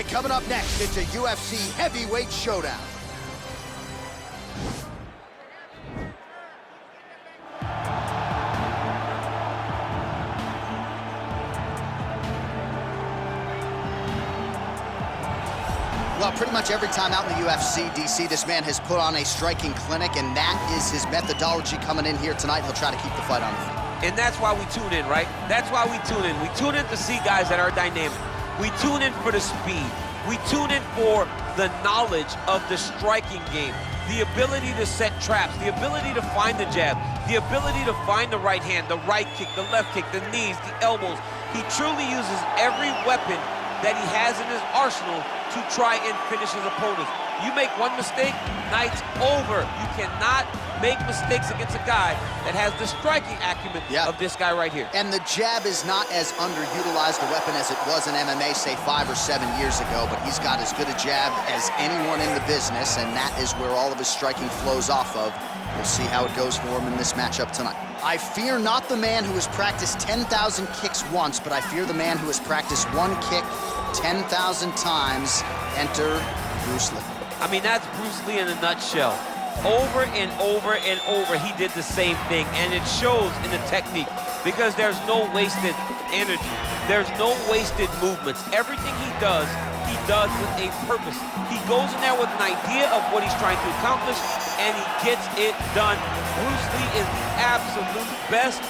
right, coming up next, it's a UFC heavyweight showdown. Well, pretty much every time out in the UFC, DC, this man has put on a striking clinic, and that is his methodology coming in here tonight. He'll try to keep the fight on the feet. And that's why we tune in, right? That's why we tune in. We tune in to see guys that are dynamic. We tune in for the speed. We tune in for the knowledge of the striking game, the ability to set traps, the ability to find the jab, the ability to find the right hand, the right kick, the left kick, the knees, the elbows. He truly uses every weapon that he has in his arsenal to try and finish his opponents. You make one mistake, night's over. You cannot make mistakes against a guy that has the striking acumen of this guy right here. And the jab is not as underutilized a weapon as it was in MMA, say 5 or 7 years ago, but he's got as good a jab as anyone in the business, and that is where all of his striking flows off of. We'll see how it goes for him in this matchup tonight. I fear not the man who has practiced 10,000 kicks once, but I fear the man who has practiced one kick 10,000 times. Enter Bruce Lee. I mean, that's Bruce Lee in a nutshell. Over and over and over, he did the same thing, and it shows in the technique because there's no wasted energy. There's no wasted movements. Everything he does with a purpose. He goes in there with an idea of what he's trying to accomplish, and he gets it done. Bruce Lee is the absolute best.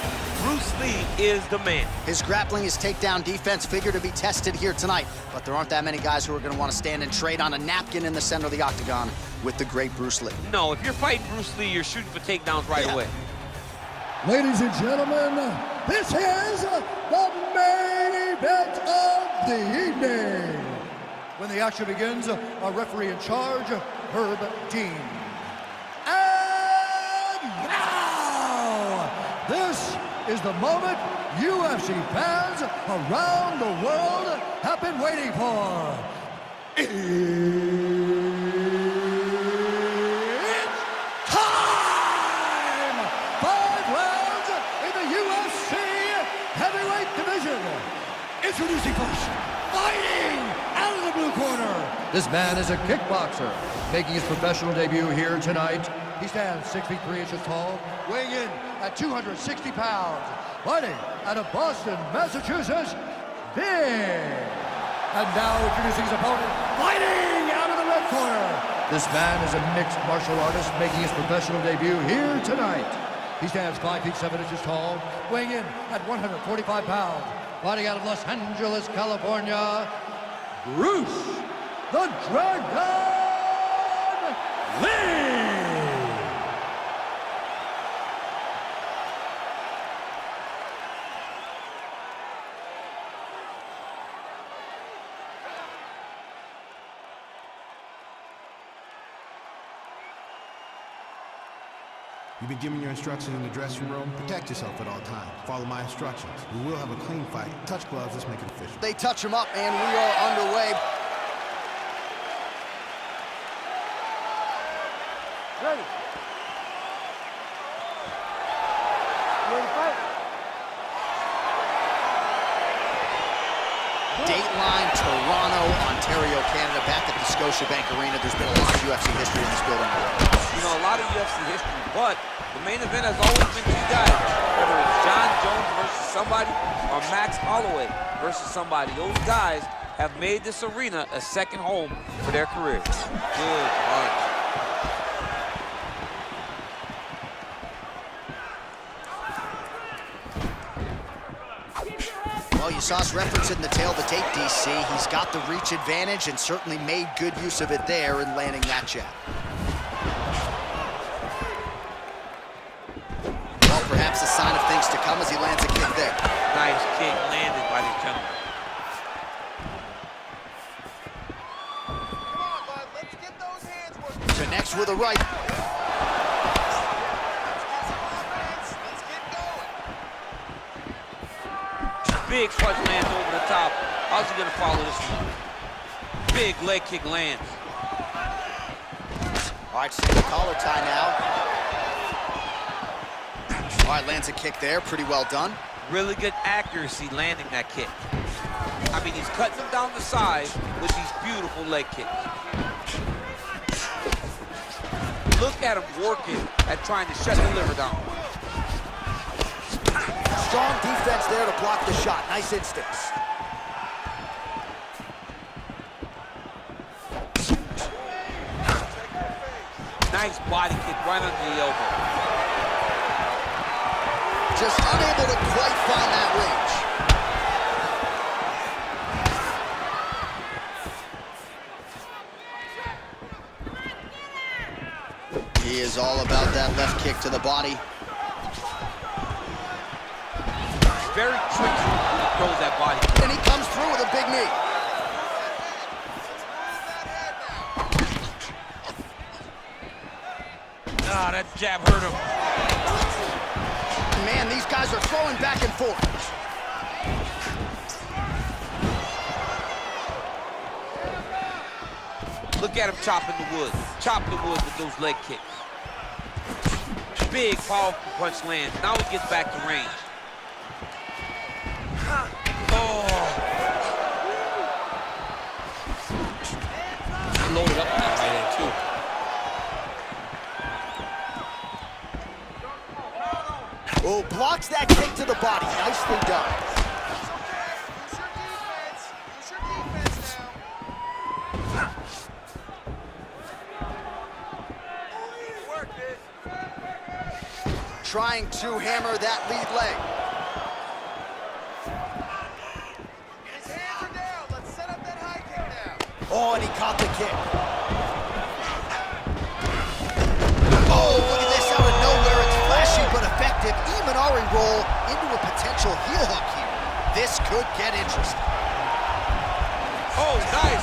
Bruce Lee is the man. His grappling, his takedown defense figure to be tested here tonight, but there aren't that many guys who are going to want to stand and trade on a napkin in the center of the octagon with the great Bruce Lee. No, if you're fighting Bruce Lee, you're shooting for takedowns right away. Ladies and gentlemen, this is the main event of the evening. When the action begins, our referee in charge, Herb Dean. And now, this is the moment UFC fans around the world have been waiting for. It's time! 5 rounds in the UFC heavyweight division. Introducing first, fighting out of the blue corner. This man is a kickboxer, making his professional debut here tonight. He stands 6 feet 3 inches tall, weighing in at 260 pounds, fighting out of Boston, Massachusetts, Big. And now introducing his opponent, fighting out of the red corner. This man is a mixed martial artist, making his professional debut here tonight. He stands 5 feet 7 inches tall, weighing in at 145 pounds, fighting out of Los Angeles, California, Bruce the Dragon Lee. You've been given your instructions in the dressing room. Protect yourself at all times. Follow my instructions. We will have a clean fight. Touch gloves, let's make it official. They touch him up, and we are underway. Ready. Ready to fight? Dateline, Toronto, Ontario, Canada, back at the Scotiabank Arena. There's been a lot of UFC history in this building already. You know, a lot of UFC history, but the main event has always been 2 guys. Whether it's John Jones versus somebody or Max Holloway versus somebody. Those guys have made this arena a second home for their careers. Good punch. Well, you saw us reference it in the tail of the tape, DC. He's got the reach advantage and certainly made good use of it there in landing that jab. Well, perhaps a sign of things to come as he lands a kick there. Nice kick landed by this gentleman. Come on, bud. Let's get those hands working. Connects with a right. Let's get going. Big punch lands over the top. How's he gonna follow this one? Big leg kick lands. All right, single collar tie now. All right, lands a kick there, pretty well done. Really good accuracy landing that kick. I mean, he's cutting them down the side with these beautiful leg kicks. Look at him working at trying to shut the liver down. Strong defense there to block the shot. Nice instincts. Nice body kick right under the elbow. Just unable to quite find that range. He is all about that left kick to the body. Very tricky when he throws that body. And he comes through with a big knee. Ah, that jab hurt him. Man, these guys are throwing back and forth. Look at him chopping the wood. Chop the wood with those leg kicks. Big, powerful punch lands. Now he gets back to range. Oh. Loaded up on that right hand, too. Oh, blocks that kick to the body. Nicely done. Use your defense now. Work it. Trying to hammer that lead leg. His hands are down. Let's set up that high kick now. Oh, and he caught the kick. Oh, look at this out of nowhere. It's flashy but effective. Imanari roll into a potential heel hook here. This could get interesting. Oh, nice.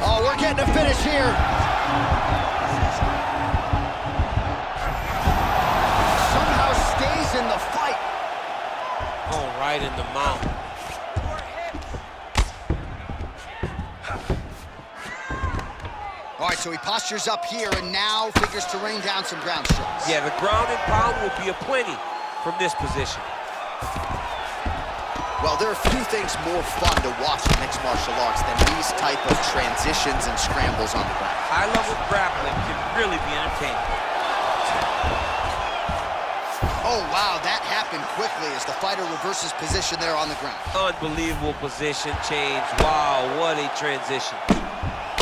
Oh, we're getting a finish here. Somehow stays in the fight. Oh, right in the mouth. All right, so he postures up here and now figures to rain down some ground strikes. Yeah, the ground and pound will be aplenty from this position. Well, there are few things more fun to watch in mixed martial arts than these type of transitions and scrambles on the ground. High-level grappling can really be entertaining. Oh, wow, that happened quickly as the fighter reverses position there on the ground. Unbelievable position change. Wow, what a transition.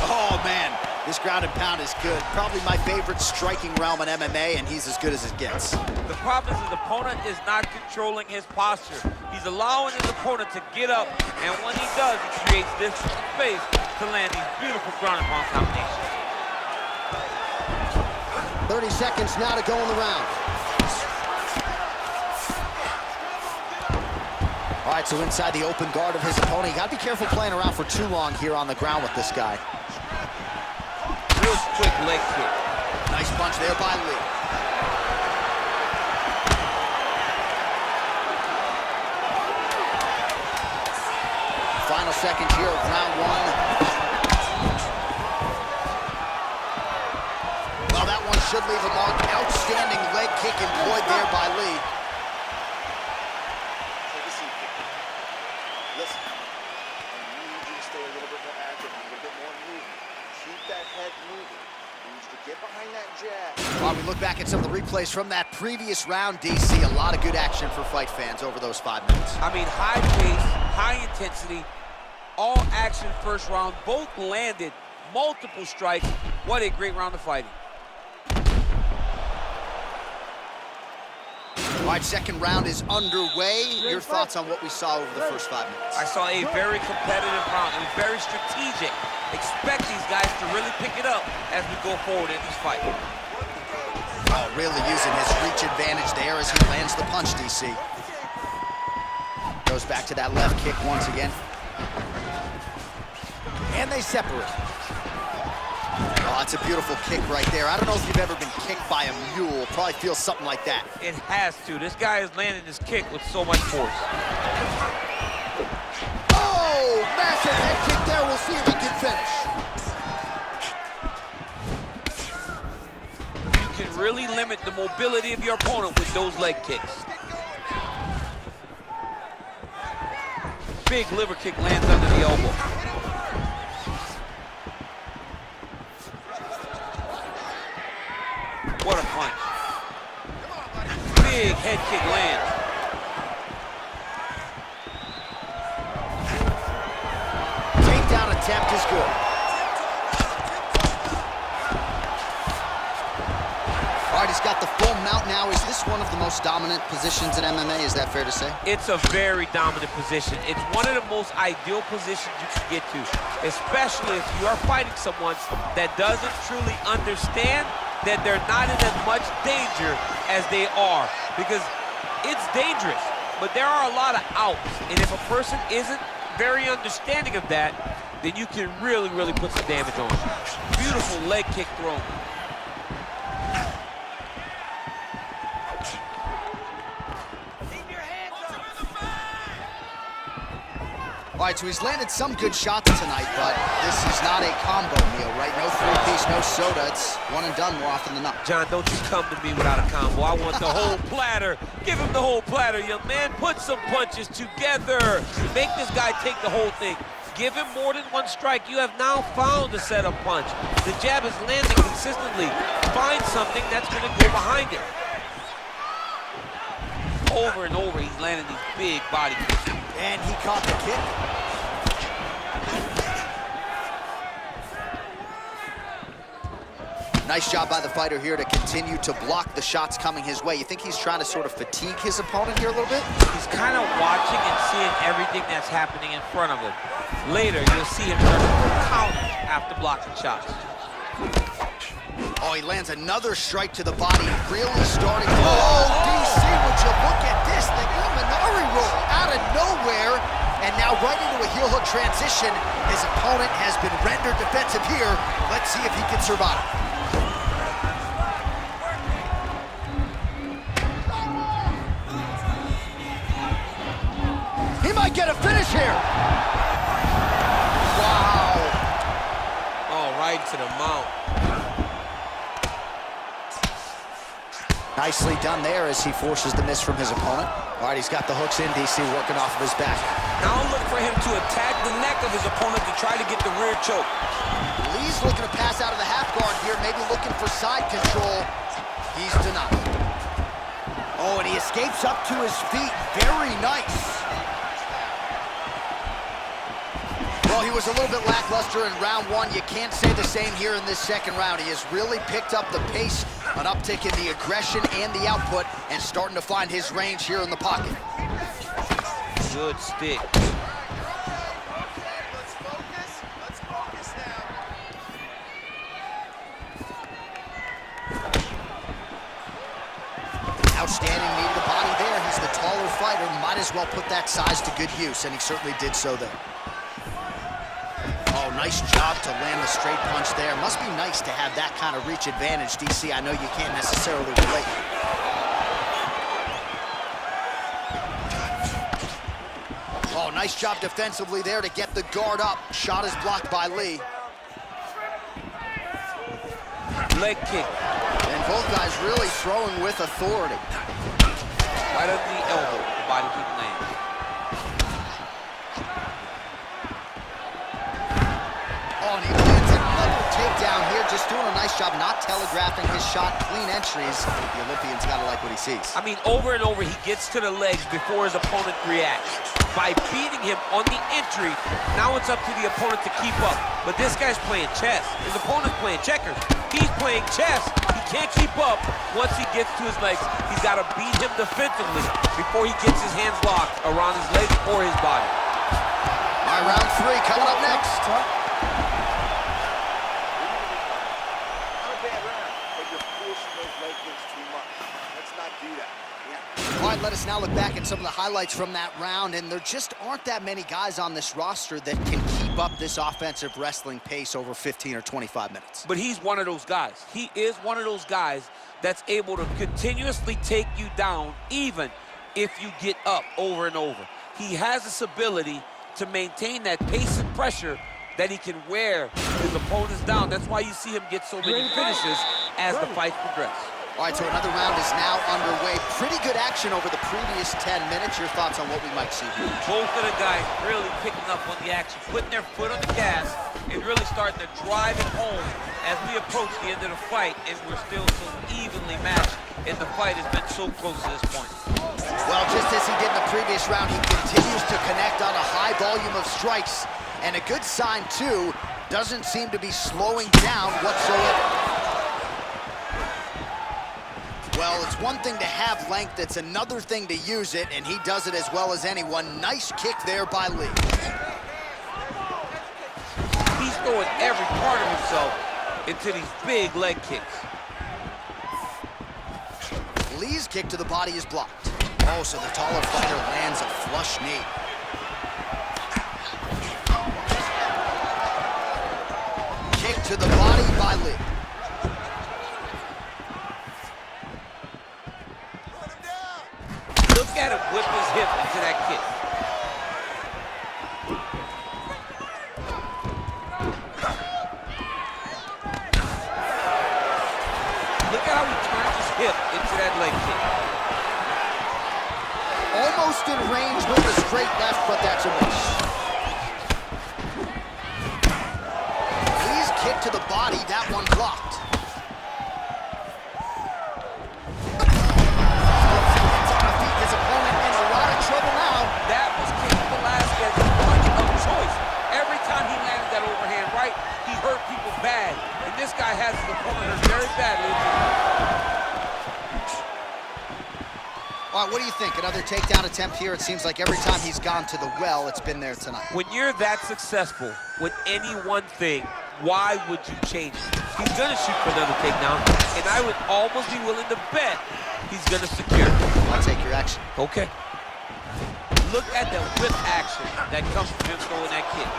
Oh, man, this ground and pound is good. Probably my favorite striking realm in MMA, and he's as good as it gets. The problem is his opponent is not controlling his posture. He's allowing his opponent to get up, and when he does, he creates this space to land these beautiful ground and pound combinations. 30 seconds now to go in the round. All right, so inside the open guard of his opponent. You gotta be careful playing around for too long here on the ground with this guy. Real quick leg kick. Nice punch there by Lee. Final seconds here of round one. Well, that one should leave a mark. Outstanding leg kick employed there by Lee. Take a seat. Listen, I need you to stay a little bit more active, a little bit more moving. Keep that head moving. You need to get behind that jab. While we look back at some of the replays from that previous round, DC, a lot of good action for fight fans over those 5 minutes. I mean, high pace, high intensity, all action first round. Both landed multiple strikes. What a great round of fighting. All right, second round is underway. Your thoughts on what we saw over the first 5 minutes? I saw a very competitive round. It was very strategic. Expect these guys to really pick it up as we go forward in this fight. Oh, really using his reach advantage there as he lands the punch, DC. Goes back to that left kick once again. And they separate. Oh, that's a beautiful kick right there. I don't know if you've ever been kicked by a mule. Probably feels something like that. It has to. This guy is landing his kick with so much force. Oh, massive head kick there. We'll see if he can finish. You can really limit the mobility of your opponent with those leg kicks. Big liver kick lands under the elbow. What a punch. Big head kick lands. Takedown attempt is good. All right, he's got the full mount now. Is this one of the most dominant positions in MMA? Is that fair to say? It's a very dominant position. It's one of the most ideal positions you can get to, especially if you are fighting someone that doesn't truly understand that they're not in as much danger as they are, because it's dangerous, but there are a lot of outs, and if a person isn't very understanding of that, then you can really, really put some damage on them. Beautiful leg kick throw. All right, so he's landed some good shots tonight, but this is not a combo meal, right? No three-piece, no soda. It's one and done more often than not. John, don't you come to me without a combo. I want the whole platter. Give him the whole platter, young man. Put some punches together. Make this guy take the whole thing. Give him more than one strike. You have now found a setup punch. The jab is landing consistently. Find something that's going to go behind it. Over and over, he's landing these big body kicks. And he caught the kick. Nice job by the fighter here to continue to block the shots coming his way. You think he's trying to sort of fatigue his opponent here a little bit? He's kind of watching and seeing everything that's happening in front of him. Later, you'll see him start to counter after blocking shots. Oh, he lands another strike to the body, really starting. Oh, DC, would you look at this? The Imanari roll out of nowhere, and now right into a heel hook transition. His opponent has been rendered defensive here. Let's see if he can survive. He might get a finish here. Wow. Oh, right to the mount. Nicely done there as he forces the miss from his opponent. All right, he's got the hooks in, DC, working off of his back. Now look for him to attack the neck of his opponent to try to get the rear choke. Lee's looking to pass out of the half guard here, maybe looking for side control. He's denied. Oh, and he escapes up to his feet. Very nice. Well, he was a little bit lackluster in round one. You can't say the same here in this second round. He has really picked up the pace, an uptick in the aggression and the output, and starting to find his range here in the pocket. Good stick. Let's focus. Let's focus now. Outstanding knee to the body there. He's the taller fighter. Might as well put that size to good use, and he certainly did so there. Oh, nice job to land the straight punch there. Must be nice to have that kind of reach advantage, DC. I know you can't necessarily relate. Oh, nice job defensively there to get the guard up. Shot is blocked by Lee. Leg kick. And both guys really throwing with authority. Right at the elbow, the body kick lands. Oh, and he lands another takedown here, just doing a nice job not telegraphing his shot. Clean entries. The Olympian's got to like what he sees. I mean, over and over, he gets to the legs before his opponent reacts. By beating him on the entry, now it's up to the opponent to keep up. But this guy's playing chess. His opponent's playing checkers. He's playing chess. He can't keep up. Once he gets to his legs, he's got to beat him defensively before he gets his hands locked around his legs or his body. All right, round three coming up next. All right, let us now look back at some of the highlights from that round, and there just aren't that many guys on this roster that can keep up this offensive wrestling pace over 15 or 25 minutes. But he's one of those guys. He is one of those guys that's able to continuously take you down even if you get up over and over. He has this ability to maintain that pace and pressure that he can wear his opponents down. That's why you see him get so many finishes as the fight progresses. All right, so another round is now underway. Pretty good action over the previous 10 minutes. Your thoughts on what we might see here? Both of the guys really picking up on the action, putting their foot on the gas, and really starting to drive it home as we approach the end of the fight, and we're still so evenly matched, and the fight has been so close to this point. Well, just as he did in the previous round, he continues to connect on a high volume of strikes. And a good sign, too, doesn't seem to be slowing down whatsoever. Well, it's one thing to have length, it's another thing to use it, and he does it as well as anyone. Nice kick there by Lee. He's throwing every part of himself into these big leg kicks. Lee's kick to the body is blocked. Oh, so the taller fighter lands a flush knee. Kick to the body by Lee. Look at him whip his hip into that kick. Look at how he turns his hip into that leg kick. Almost in range with the straight left, but that's a miss. Lee's kick to the body, that one blocked. His opponent in a lot of trouble now. That was King Velasquez's punch of choice. Every time he landed that overhand right, he hurt people bad. And this guy has his opponent hurt very badly. All right, what do you think? Another takedown attempt here. It seems like every time he's gone to the well, it's been there tonight. When you're that successful with any one thing, why would you change it? He's gonna shoot for another takedown, and I would almost be willing to bet he's gonna secure it. I'll take your action. Okay. Look at the whip action that comes from him throwing that kick.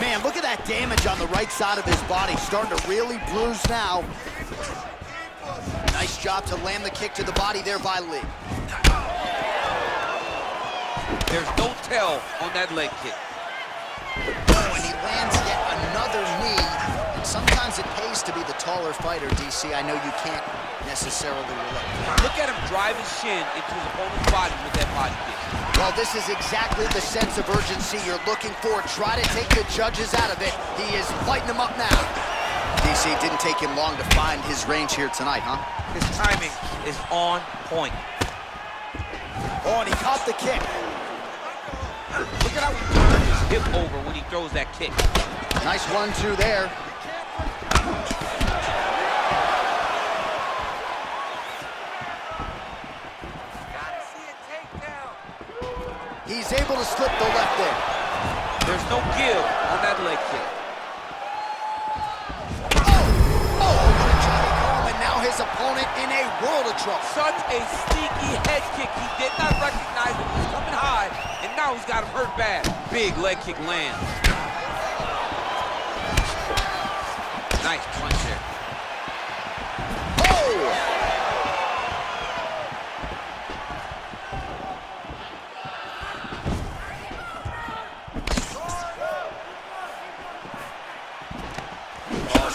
Man, look at that damage on the right side of his body. Starting to really bruise now. Nice job to land the kick to the body there by Lee. There's no tell on that leg kick. Oh, and he lands yet another knee. And sometimes it pays to be the taller fighter, DC. I know you can't necessarily relate. Look at him drive his shin into his opponent's body with that body kick. Well, this is exactly the sense of urgency you're looking for. Try to take the judges out of it. He is lighting them up now. DC, didn't take him long to find his range here tonight, huh? His timing is on point. Oh, and he caught the kick. Look at how he turns his hip over when he throws that kick. Nice 1-2 there. He's able to slip the left there. There's no give on that leg kick. And now his opponent in a world of trouble. Such a sneaky head kick. He did not recognize it was coming high, and now he's got him hurt bad. Big leg kick lands. Nice punch there. Oh!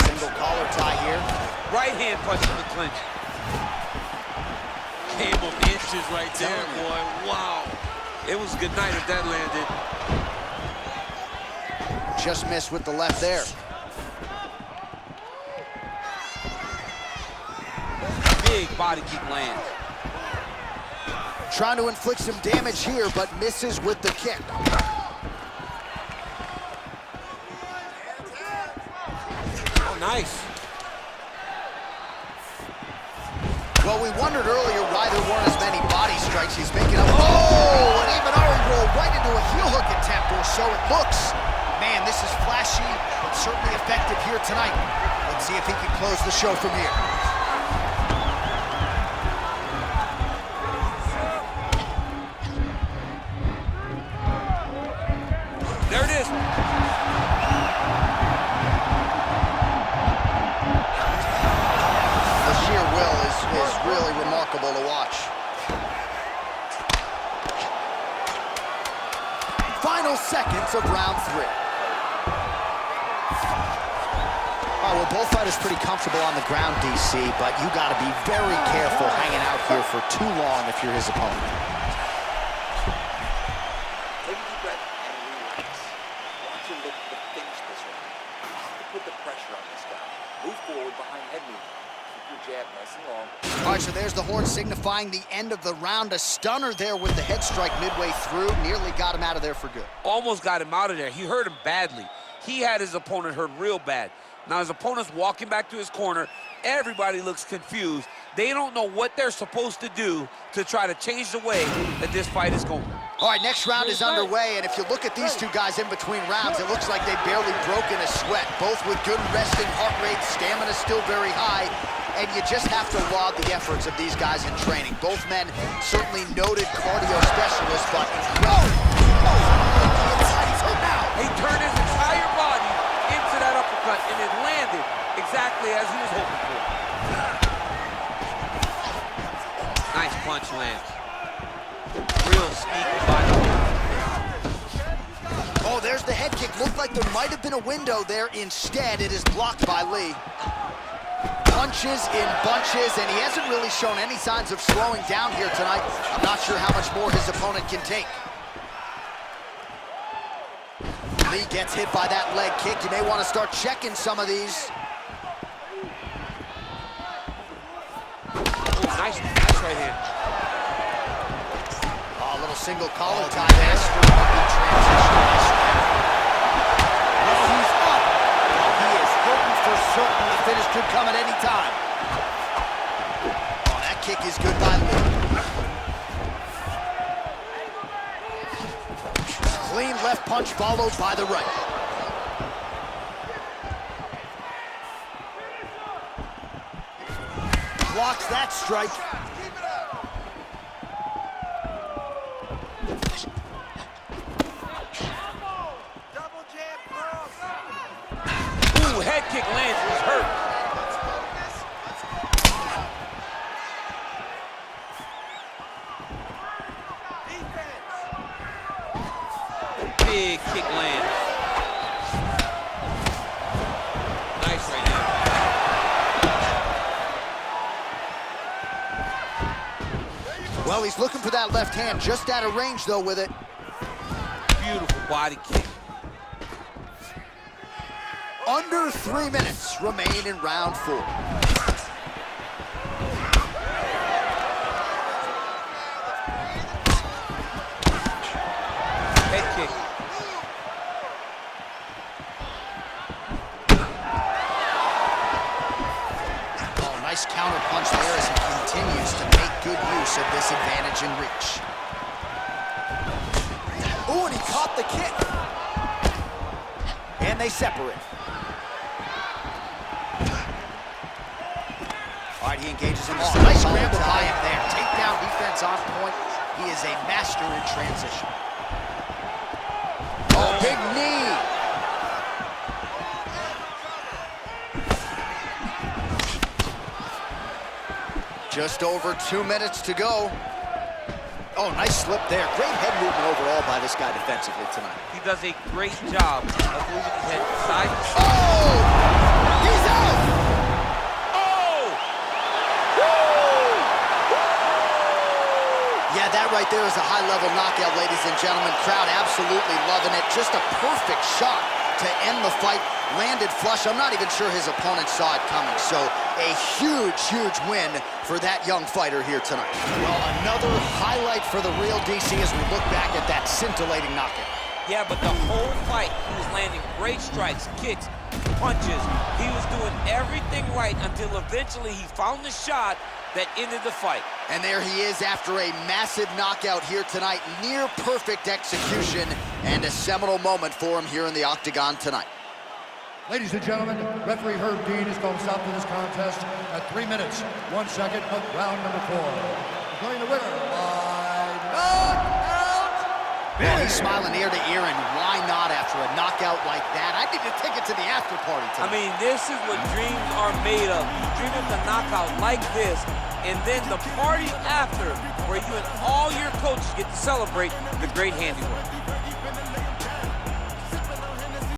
Single collar tie here. Right hand punch in the clinch. Game of inches right there, boy. Wow. It was good night if that landed. Just missed with the left there. Big body kick lands. Trying to inflict some damage here, but misses with the kick. Oh, nice. Well, we wondered earlier why there weren't as many body strikes. He's making up. Oh, an Imanari roll right into a heel hook attempt, or so it looks. Man, this is flashy, but certainly effective here tonight. Let's see if he can close the show from here. There it is. The sheer will is really remarkable to watch. Final seconds of round 3. All All right, well, both fighters pretty comfortable on the ground, DC, but you got to be very careful hanging out here for too long if you're his opponent. Take a deep breath and relax. Watch him look to finish this round. You have to put the pressure on this guy. Move forward behind head movement. Keep your jab nice and long. All right, so there's the horn signifying the end of the round. A stunner there with the head strike midway through. Nearly got him out of there for good. Almost got him out of there. He hurt him badly. He had his opponent hurt real bad. Now his opponent's walking back to his corner. Everybody looks confused. They don't know what they're supposed to do to try to change the way that this fight is going. All right, next round is underway, and if you look at these two guys in between rounds, it looks like they barely broke in a sweat. Both with good resting heart rate, stamina still very high, and you just have to laud the efforts of these guys in training. Both men certainly noted cardio specialists, but he's hurt now. He turned his entire body into that uppercut, and it landed exactly as he was hoping for. Nice punch lands. Real sneaky body. Oh, there's the head kick. Looked like there might have been a window there. Instead, it is blocked by Lee. Punches in bunches, and he hasn't really shown any signs of slowing down here tonight. I'm not sure how much more his opponent can take. Lee gets hit by that leg kick. You may want to start checking some of these. Nice right hand. Oh, a little single collar tie. Master of the transition. Well, he's up. He is hoping for certain the finish could come at any time. Oh, that kick is good by Lee. Clean left punch followed by the right. Blocks that strike. Ooh, head kick lands. He's hurt. Big kick lands. Nice right hand. Well, he's looking for that left hand, just out of range, though, with it. Beautiful body kick. Under 3 minutes remain in round 4. Head kick. Oh, nice counter punch there as he continues to make good use of this advantage in reach. Oh, and he caught the kick. And they separate. All right, he engages him. Oh, nice scramble by him there. Takedown defense on point. He is a master in transition. Oh, big knee. Just over 2 minutes to go. Oh, nice slip there. Great head movement overall by this guy defensively tonight. He does a great job of moving his head side to side. Oh! He's out! Oh! Yeah, that right there is a high-level knockout, ladies and gentlemen. Crowd absolutely loving it. Just a perfect shot to end the fight. Landed flush. I'm not even sure his opponent saw it coming. So a huge, huge win for that young fighter here tonight. Well, another highlight for the real DC as we look back at that scintillating knockout. Yeah, but the whole fight, he was landing great strikes, kicks, punches. He was doing everything right until eventually he found the shot that ended the fight. And there he is after a massive knockout here tonight. Near perfect execution and a seminal moment for him here in the octagon tonight. Ladies and gentlemen, referee Herb Dean has called a stop to this contest at 3 minutes, 1 second of round number 4. Declaring the winner by knockout. Well, he's smiling ear to ear, and why not after a knockout like that? I need to take it to the after party tonight. I mean, this is what dreams are made of. You dream of the knockout like this, and then the party after, where you and all your coaches get to celebrate the great handiwork.